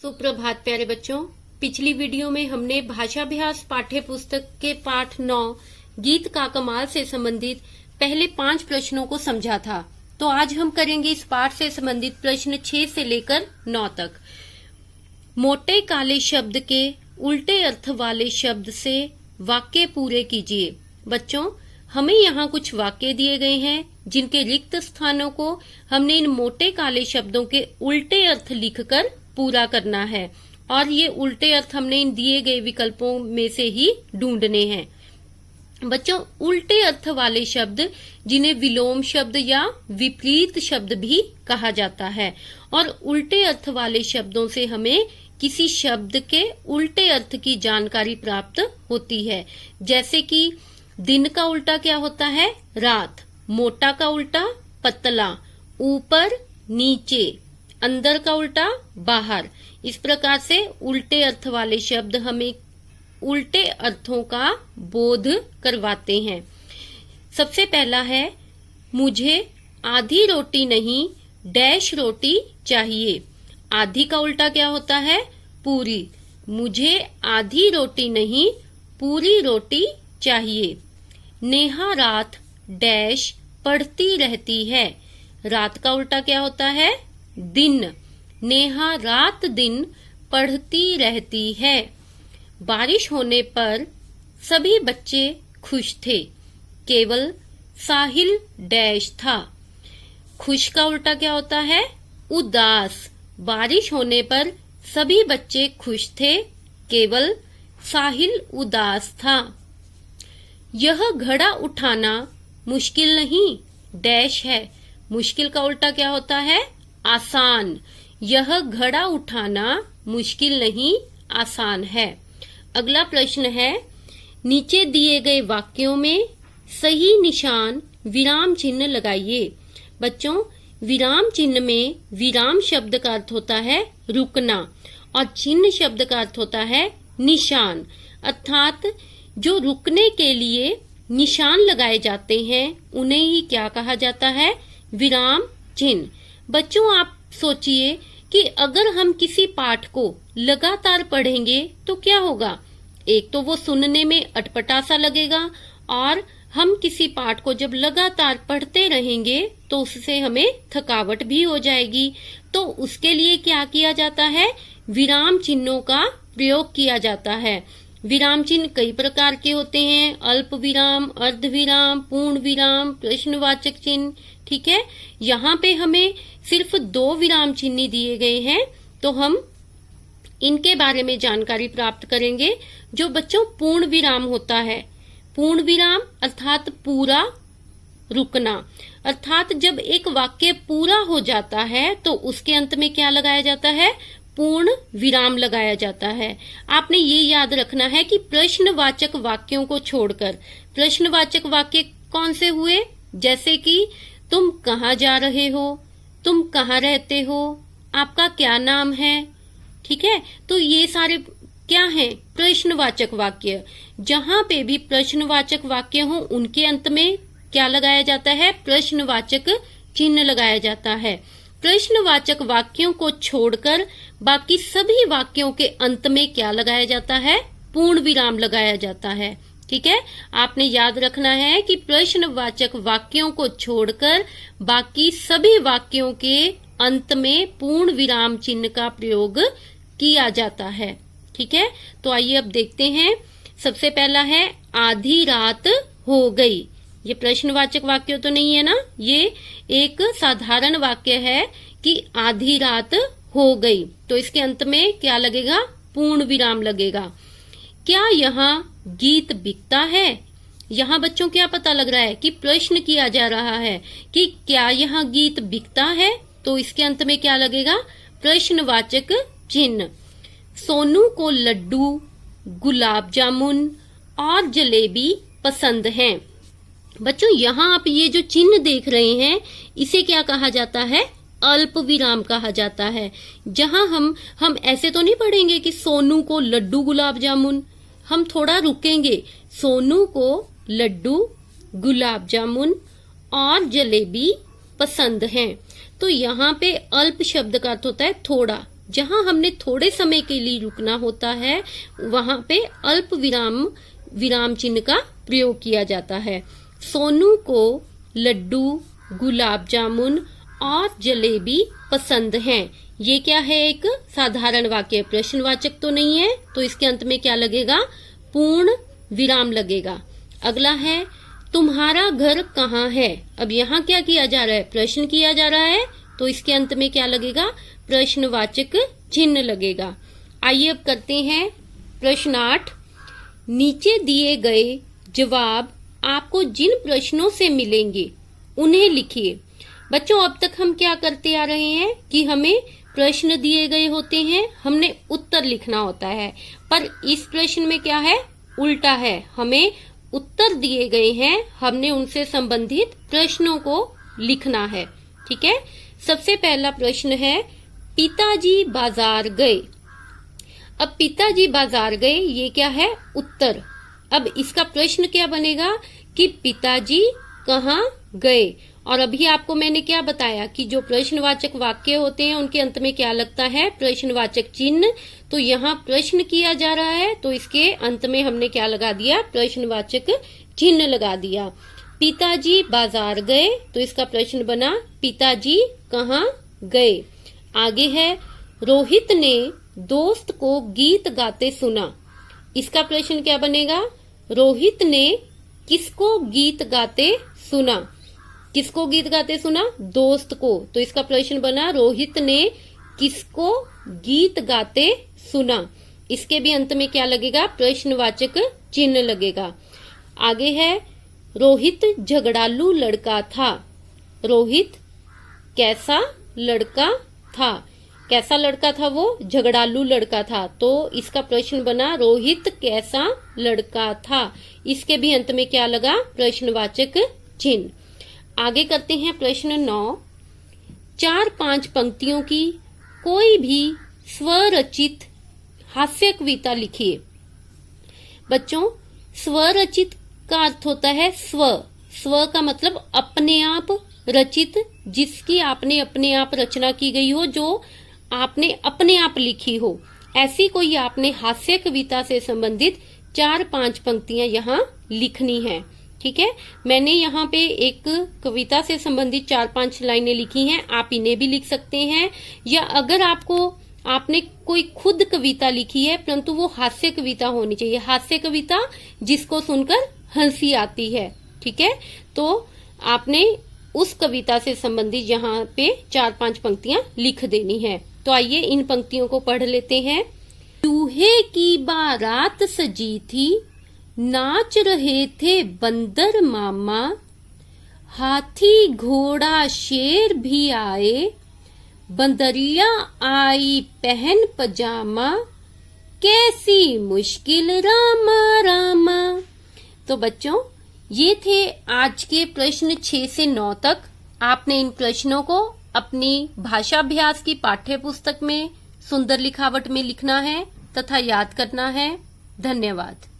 सुप्रभात प्यारे बच्चों। पिछली वीडियो में हमने भाषाभ्यास पाठ्य पुस्तक के पाठ 9 गीत का कमाल से संबंधित पहले 5 प्रश्नों को समझा था। तो आज हम करेंगे इस पाठ से संबंधित प्रश्न 6 से लेकर 9 तक। मोटे काले शब्द के उल्टे अर्थ वाले शब्द से वाक्य पूरे कीजिए। बच्चों, हमें यहाँ कुछ वाक्य दिए गए हैं जिनके रिक्त स्थानों को हमने इन मोटे काले शब्दों के उल्टे अर्थ लिखकर पूरा करना है और ये उल्टे अर्थ हमने इन दिए गए विकल्पों में से ही ढूंढने हैं। बच्चों, उल्टे अर्थ वाले शब्द जिन्हें विलोम शब्द या विपरीत शब्द भी कहा जाता है और उल्टे अर्थ वाले शब्दों से हमें किसी शब्द के उल्टे अर्थ की जानकारी प्राप्त होती है। जैसे कि दिन का उल्टा क्या होता है? रात। मोटा का उल्टा पतला। ऊपर नीचे। अंदर का उल्टा बाहर। इस प्रकार से उल्टे अर्थ वाले शब्द हमें उल्टे अर्थों का बोध करवाते हैं। सबसे पहला है, मुझे आधी रोटी नहीं डैश रोटी चाहिए। आधी का उल्टा क्या होता है? पूरी। मुझे आधी रोटी नहीं पूरी रोटी चाहिए। नेहा रात डैश पढ़ती रहती है। रात का उल्टा क्या होता है? दिन। नेहा रात दिन पढ़ती रहती है। बारिश होने पर सभी बच्चे खुश थे, केवल साहिल डैश था। खुश का उल्टा क्या होता है? उदास। बारिश होने पर सभी बच्चे खुश थे, केवल साहिल उदास था। यह घड़ा उठाना मुश्किल नहीं डैश है। मुश्किल का उल्टा क्या होता है? आसान। यह घड़ा उठाना मुश्किल नहीं आसान है। अगला प्रश्न है, नीचे दिए गए वाक्यों में सही निशान विराम चिन्ह लगाइए। बच्चों, विराम चिन्ह में विराम शब्द का अर्थ होता है रुकना और चिन्ह शब्द का अर्थ होता है निशान। अर्थात जो रुकने के लिए निशान लगाए जाते हैं उन्हें ही क्या कहा जाता है? विराम चिन्ह। बच्चों, आप सोचिए कि अगर हम किसी पाठ को लगातार पढ़ेंगे तो क्या होगा? एक तो वो सुनने में अटपटा सा लगेगा और हम किसी पाठ को जब लगातार पढ़ते रहेंगे तो उससे हमें थकावट भी हो जाएगी। तो उसके लिए क्या किया जाता है? विराम चिन्हों का प्रयोग किया जाता है। विराम चिन्ह कई प्रकार के होते हैं, अल्प विराम, अर्ध विराम, पूर्ण विराम, प्रश्नवाचक चिन्ह। ठीक है, यहाँ पे हमें सिर्फ 2 विराम चिन्ह दिए गए हैं, तो हम इनके बारे में जानकारी प्राप्त करेंगे। जो बच्चों पूर्ण विराम होता है, पूर्ण विराम अर्थात पूरा रुकना। अर्थात जब एक वाक्य पूरा हो जाता है तो उसके अंत में क्या लगाया जाता है? पूर्ण विराम लगाया जाता है। आपने ये याद रखना है कि प्रश्नवाचक वाक्यों को छोड़कर, प्रश्नवाचक वाक्य कौन से हुए? जैसे कि तुम कहाँ जा रहे हो, तुम कहाँ रहते हो, आपका क्या नाम है। ठीक है, तो ये सारे क्या हैं? प्रश्नवाचक वाक्य। जहां पे भी प्रश्नवाचक वाक्य हो उनके अंत में क्या लगाया जाता है? प्रश्नवाचक चिन्ह लगाया जाता है। प्रश्नवाचक वाक्यों को छोड़कर बाकी सभी वाक्यों के अंत में क्या लगाया जाता है? पूर्ण विराम लगाया जाता है। ठीक है, आपने याद रखना है कि प्रश्नवाचक वाक्यों को छोड़कर बाकी सभी वाक्यों के अंत में पूर्ण विराम चिन्ह का प्रयोग किया जाता है। ठीक है, तो आइए अब देखते हैं। सबसे पहला है, आधी रात हो गई। ये प्रश्नवाचक वाक्य तो नहीं है ना, ये एक साधारण वाक्य है कि आधी रात हो गई। तो इसके अंत में क्या लगेगा? पूर्ण विराम लगेगा। क्या यहाँ गीत बिकता है? यहाँ बच्चों क्या पता लग रहा है कि प्रश्न किया जा रहा है कि क्या यहाँ गीत बिकता है, तो इसके अंत में क्या लगेगा? प्रश्नवाचक चिन्ह। सोनू को लड्डू, गुलाब जामुन और जलेबी पसंद हैं। बच्चों, यहाँ आप ये जो चिन्ह देख रहे हैं इसे क्या कहा जाता है? अल्प विराम कहा जाता है। जहां हम ऐसे तो नहीं पढ़ेंगे कि सोनू को लड्डू गुलाब जामुन। हम थोड़ा रुकेंगे। सोनू को लड्डू, गुलाब जामुन और जलेबी पसंद हैं। तो यहाँ पे अल्प शब्द का अर्थ होता है थोड़ा, जहां हमने थोड़े समय के लिए रुकना होता है वहां पे अल्प विराम चिन्ह का प्रयोग किया जाता है। सोनू को लड्डू, गुलाब जामुन और जलेबी पसंद हैं। ये क्या है? एक साधारण वाक्य, प्रश्नवाचक तो नहीं है, तो इसके अंत में क्या लगेगा? पूर्ण विराम लगेगा। अगला है तुम्हारा घर कहाँ है। अब यहाँ क्या किया जा रहा है? प्रश्न किया जा रहा है, तो इसके अंत में क्या लगेगा? प्रश्नवाचक चिन्ह लगेगा। आइए अब करते हैं प्रश्न 8। नीचे दिए गए जवाब आपको जिन प्रश्नों से मिलेंगे उन्हें लिखिए। बच्चों, अब तक हम क्या करते आ रहे हैं कि हमें प्रश्न दिए गए होते हैं, हमने उत्तर लिखना होता है, पर इस प्रश्न में क्या है? उल्टा है। हमें उत्तर दिए गए हैं, हमने उनसे संबंधित प्रश्नों को लिखना है। ठीक है। सबसे पहला प्रश्न है पिताजी बाजार गए। अब पिताजी बाजार गए, ये क्या है? उत्तर। अब इसका प्रश्न क्या बनेगा कि पिताजी कहाँ गए। और अभी आपको मैंने क्या बताया कि जो प्रश्नवाचक वाक्य होते हैं उनके अंत में क्या लगता है? प्रश्नवाचक चिन्ह। तो यहाँ प्रश्न किया जा रहा है, तो इसके अंत में हमने क्या लगा दिया? प्रश्नवाचक चिन्ह लगा दिया। पिताजी बाजार गए, तो इसका प्रश्न बना पिताजी कहाँ गए। आगे है रोहित ने दोस्त को गीत गाते सुना। इसका प्रश्न क्या बनेगा? रोहित ने किसको गीत गाते सुना। किसको गीत गाते सुना? दोस्त को। तो इसका प्रश्न बना रोहित ने किसको गीत गाते सुना। इसके भी अंत में क्या लगेगा? प्रश्नवाचक चिन्ह लगेगा। आगे है रोहित झगड़ालू लड़का था। रोहित कैसा लड़का था। कैसा लड़का था वो? झगड़ालू लड़का था। तो इसका प्रश्न बना रोहित कैसा लड़का था। इसके भी अंत में क्या लगा? प्रश्नवाचक चिन्ह। आगे करते हैं प्रश्न 9। 4-5 पंक्तियों की कोई भी स्वरचित हास्य कविता लिखिए। बच्चों, स्वरचित का अर्थ होता है स्व। स्व का मतलब अपने आप रचित, जिसकी आपने अपने आप रचना की गई हो, जो आपने अपने आप लिखी हो। ऐसी कोई आपने हास्य कविता से संबंधित 4-5 पंक्तियां यहाँ लिखनी है। ठीक है। मैंने यहाँ पे एक कविता से संबंधित 4-5 लाइनें लिखी हैं, आप इन्हें भी लिख सकते हैं। या अगर आपने कोई खुद कविता लिखी है, परंतु वो हास्य कविता होनी चाहिए। हास्य कविता जिसको सुनकर हंसी आती है। ठीक है। तो आपने उस कविता से संबंधित यहाँ पे 4-5 पंक्तियां लिख देनी है। तो आइए इन पंक्तियों को पढ़ लेते हैं। चूहे की बारात सजी थी, नाच रहे थे बंदर मामा, हाथी घोड़ा शेर भी आए, बंदरिया आई पहन पजामा, कैसी मुश्किल रामा रामा। तो बच्चों, ये थे आज के प्रश्न 6 से 9 तक। आपने इन प्रश्नों को अपनी भाषाभ्यास की पाठ्य पुस्तक में सुंदर लिखावट में लिखना है तथा याद करना है। धन्यवाद।